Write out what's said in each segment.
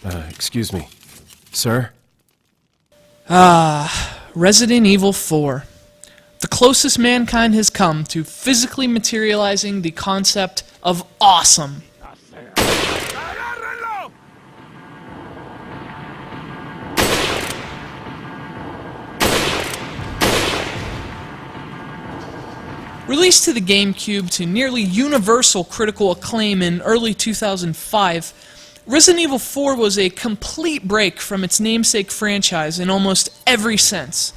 Excuse me. Sir? Resident Evil 4. The closest mankind has come to physically materializing the concept of awesome. Released to the GameCube to nearly universal critical acclaim in early 2005, Resident Evil 4 was a complete break from its namesake franchise in almost every sense.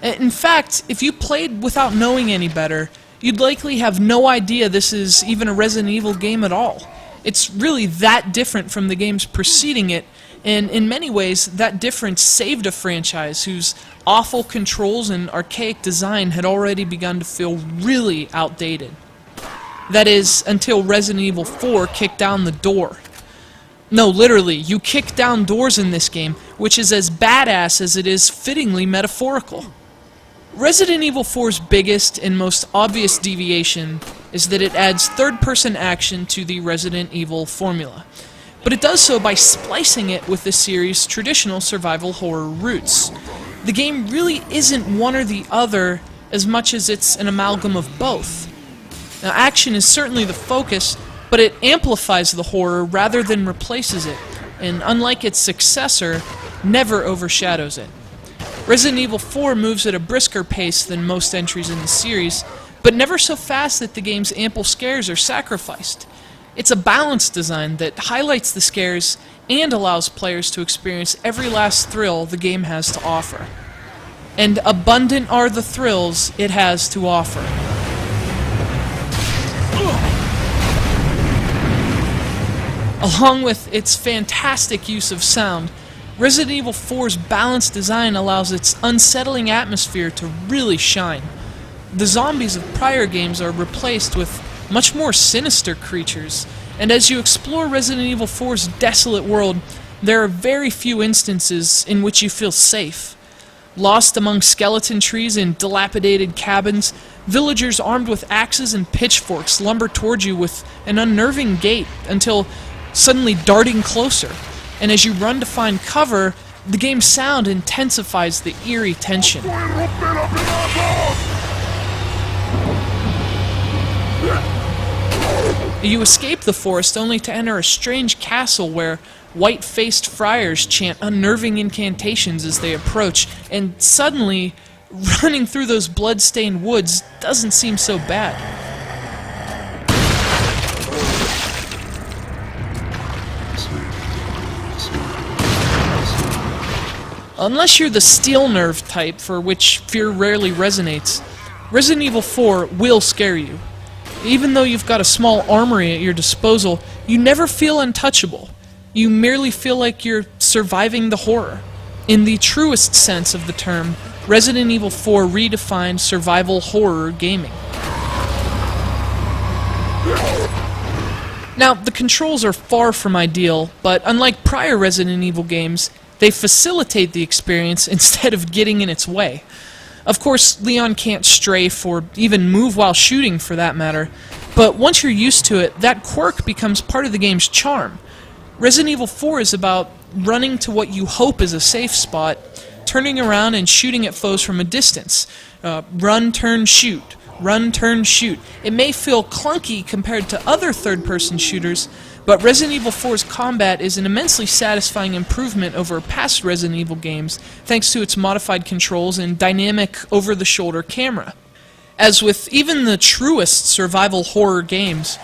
In fact, if you played without knowing any better, you'd likely have no idea this is even a Resident Evil game at all. It's really that different from the games preceding it, and in many ways, that difference saved a franchise whose awful controls and archaic design had already begun to feel really outdated. That is, until Resident Evil 4 kicked down the door. No, literally, you kick down doors in this game, which is as badass as it is fittingly metaphorical. Resident Evil 4's biggest and most obvious deviation is that it adds third-person action to the Resident Evil formula. But it does so by splicing it with the series' traditional survival horror roots. The game really isn't one or the other as much as it's an amalgam of both. Now, action is certainly the focus, but it amplifies the horror rather than replaces it, and unlike its successor, never overshadows it. Resident Evil 4 moves at a brisker pace than most entries in the series, but never so fast that the game's ample scares are sacrificed. It's a balanced design that highlights the scares and allows players to experience every last thrill the game has to offer. And abundant are the thrills it has to offer. Along with its fantastic use of sound, Resident Evil 4's balanced design allows its unsettling atmosphere to really shine. The zombies of prior games are replaced with much more sinister creatures, and as you explore Resident Evil 4's desolate world, there are very few instances in which you feel safe. Lost among skeleton trees and dilapidated cabins, villagers armed with axes and pitchforks lumber towards you with an unnerving gait until suddenly darting closer, and as you run to find cover, the game's sound intensifies the eerie tension. You escape the forest only to enter a strange castle where white-faced friars chant unnerving incantations as they approach, and suddenly, running through those blood-stained woods doesn't seem so bad. Unless you're the steel nerve type, for which fear rarely resonates, Resident Evil 4 will scare you. Even though you've got a small armory at your disposal, you never feel untouchable. You merely feel like you're surviving the horror. In the truest sense of the term, Resident Evil 4 redefined survival horror gaming. Now, the controls are far from ideal, but unlike prior Resident Evil games, they facilitate the experience instead of getting in its way. Of course, Leon can't strafe or even move while shooting for that matter, but once you're used to it, that quirk becomes part of the game's charm. Resident Evil 4 is about running to what you hope is a safe spot, turning around and shooting at foes from a distance. Run, turn, shoot. Run, turn, shoot. It may feel clunky compared to other third-person shooters, but Resident Evil 4's combat is an immensely satisfying improvement over past Resident Evil games, thanks to its modified controls and dynamic over-the-shoulder camera. As with even the truest survival horror games,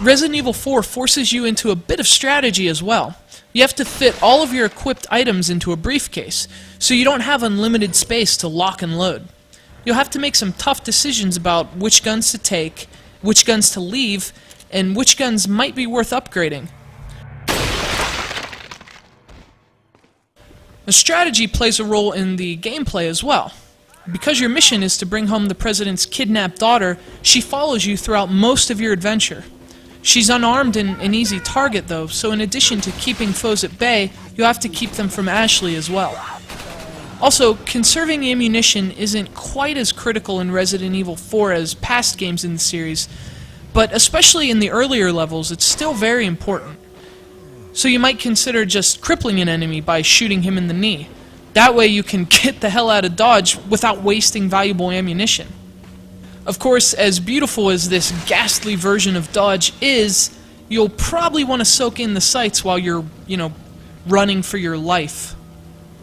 Resident Evil 4 forces you into a bit of strategy as well. You have to fit all of your equipped items into a briefcase, so you don't have unlimited space to lock and load. You'll have to make some tough decisions about which guns to take, which guns to leave, and which guns might be worth upgrading. The strategy plays a role in the gameplay as well. Because your mission is to bring home the President's kidnapped daughter, she follows you throughout most of your adventure. She's unarmed and an easy target though, so in addition to keeping foes at bay, you have to keep them from Ashley as well. Also, conserving ammunition isn't quite as critical in Resident Evil 4 as past games in the series, but especially in the earlier levels, it's still very important. So you might consider just crippling an enemy by shooting him in the knee. That way you can get the hell out of dodge without wasting valuable ammunition. Of course, as beautiful as this ghastly version of dodge is, you'll probably want to soak in the sights while you're, running for your life.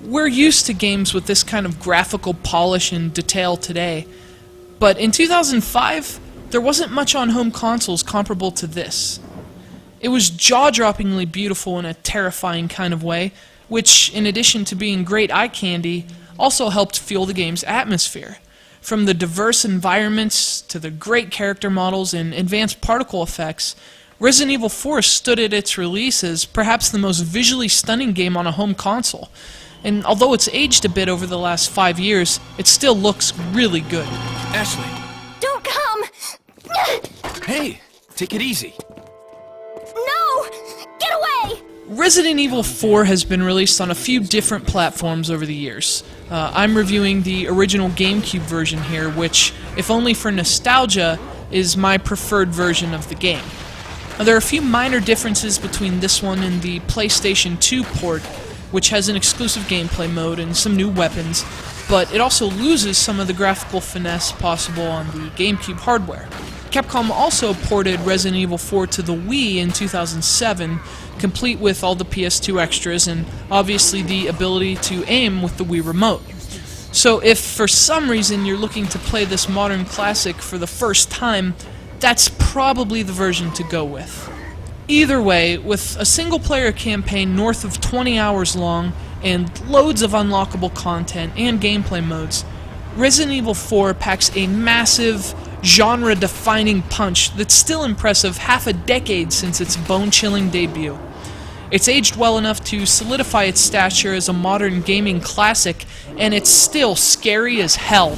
We're used to games with this kind of graphical polish and detail today, but in 2005, there wasn't much on home consoles comparable to this. It was jaw-droppingly beautiful in a terrifying kind of way, which, in addition to being great eye candy, also helped fuel the game's atmosphere. From the diverse environments to the great character models and advanced particle effects, Resident Evil 4 stood at its release as perhaps the most visually stunning game on a home console. And although it's aged a bit over the last 5 years, it still looks really good. Ashley! Don't come! Hey! Take it easy. No! Get away! Resident Evil 4 has been released on a few different platforms over the years. I'm reviewing the original GameCube version here, which, if only for nostalgia, is my preferred version of the game. Now, there are a few minor differences between this one and the PlayStation 2 port, which has an exclusive gameplay mode and some new weapons, but it also loses some of the graphical finesse possible on the GameCube hardware. Capcom also ported Resident Evil 4 to the Wii in 2007, complete with all the PS2 extras and obviously the ability to aim with the Wii Remote. So if for some reason you're looking to play this modern classic for the first time, that's probably the version to go with. Either way, with a single-player campaign north of 20 hours long and loads of unlockable content and gameplay modes, Resident Evil 4 packs a massive, genre-defining punch that's still impressive half a decade since its bone-chilling debut. It's aged well enough to solidify its stature as a modern gaming classic, and it's still scary as hell.